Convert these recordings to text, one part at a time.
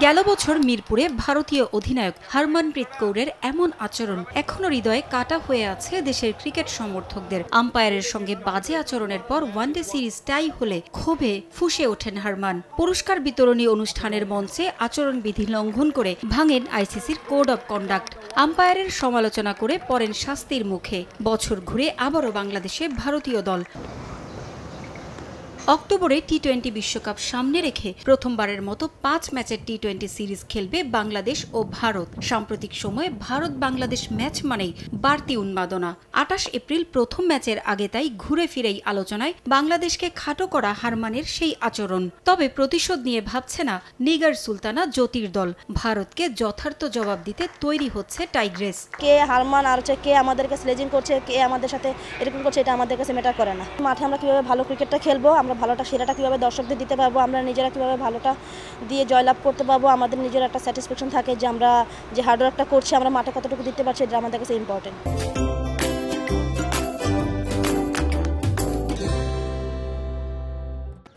গেল বছর মিরপুরে ভারতীয় অধিনায়ক হরমনপ্রীত কৌরের এমন আচরণ এখনো হৃদয়ে কাটা হয়ে আছে দেশের ক্রিকেট সমর্থকদের। আম্পায়ারের সঙ্গে বাজে আচরণের পর ওয়ানডে সিরিজ টাই হলে ক্ষোভে ফুঁসে ওঠেন হরমান। পুরস্কার বিতরণী অনুষ্ঠানের মঞ্চে আচরণবিধি লঙ্ঘন করে ভাঙেন আইসিসির কোড অব কন্ডাক্ট। আম্পায়ারের সমালোচনা করে পড়েন শাস্তির মুখে। বছর ঘুরে আবারও বাংলাদেশে ভারতীয় দল। অক্টোবরে টি-20 বিশ্বকাপ সামনে রেখে প্রথমবারের মতো 5 ম্যাচের টি-20 সিরিজ খেলবে বাংলাদেশ ও ভারত। সাম্প্রতিক সময়ে ভারত বাংলাদেশ ম্যাচ মানেই বাড়তি উন্মাদনা। 28 এপ্রিল প্রথম ম্যাচের আগে তাই ঘুরে ফিরেই আলোচনায় বাংলাদেশকে খাটো করা হারমানের সেই আচরণ। তবে প্রতিশোধ নিয়ে ভাবছে না নিগার সুলতানা জ্যোতির দল। ভারতকে যথার্থ জবাব দিতে তৈরি হচ্ছে টাইগ্রেস। কে হারমান আর কে আমাদেরকে স্লেজিং করছে, কে আমাদের সাথে এরকম করছে, এটা আমাদের কাছে ম্যাটার করে না। মাঠে আমরা কিভাবে ভালো ক্রিকেটটা খেলবো, আমরা ভালোটা সেরাটা কীভাবে দর্শকদের দিতে পারবো, আমরা নিজেরা কীভাবে ভালোটা দিয়ে জয়লাভ করতে পারবো, আমাদের নিজের একটা স্যাটিসফ্যাকশন থাকে যে আমরা যে হার্ডওয়ার্কটা করছি আমরা মাঠে কতটুকু দিতে পারছি, এটা আমাদের কাছে ইম্পর্টেন্ট।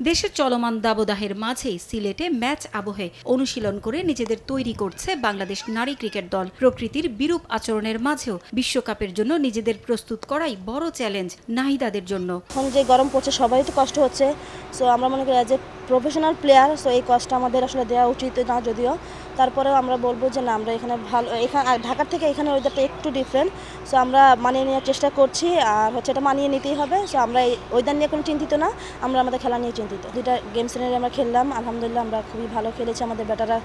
দেশের চলমান দাবদাহের মাঝেই সিলেটে ম্যাচ আবহে অনুশীলন করে নিজেদের তৈরি করছে বাংলাদেশ নারী ক্রিকেট দল। প্রকৃতির বিরূপ আচরণের মাঝেও বিশ্বকাপের জন্য নিজেদের প্রস্তুত করাই বড় চ্যালেঞ্জ নাহিদাদের জন্য। এখন যে গরম পড়ছে সবাই তো কষ্ট হচ্ছে, সো আমরা মনে করি as a professional player so এই কষ্ট আমাদের আসলে দেওয়া উচিত না, যদিও তারপরেও আমরা বলবো যে না, আমরা এখানে ভালো, এখানে ঢাকার থেকে এখানে ওয়েদারটা একটু ডিফারেন্ট, সো আমরা মানিয়ে নেওয়ার চেষ্টা করছি। আর এটা মানিয়ে নিতেই হবে। সো আমরা এই ওয়েদার নিয়ে কোনো চিন্তিত না, আমরা আমাদের খেলা নিয়ে চিন্তিত। দুইটা গেম সিনারি আমরা খেললাম, আলহামদুলিল্লাহ আমরা খুবই ভালো খেলেছি। আমাদের ব্যাটাররা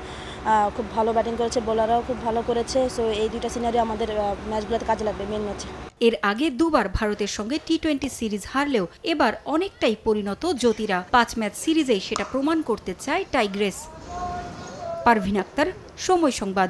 খুব ভালো ব্যাটিং করেছে, বোলাররাও খুব ভালো করেছে। সো এই দুইটা সিনারি আমাদের ম্যাচগুলোতে কাজে লাগবে মেন ম্যাচে। এর আগে দুবার ভারতের সঙ্গে টি-20 সিরিজ হারলেও এবার অনেকটাই পরিণত জ্যোতিরা। 5 ম্যাচ সিরিজেই সেটা প্রমাণ করতে চায় টাইগ্রেস। পারভিন আক্তার, সময় সংবাদ।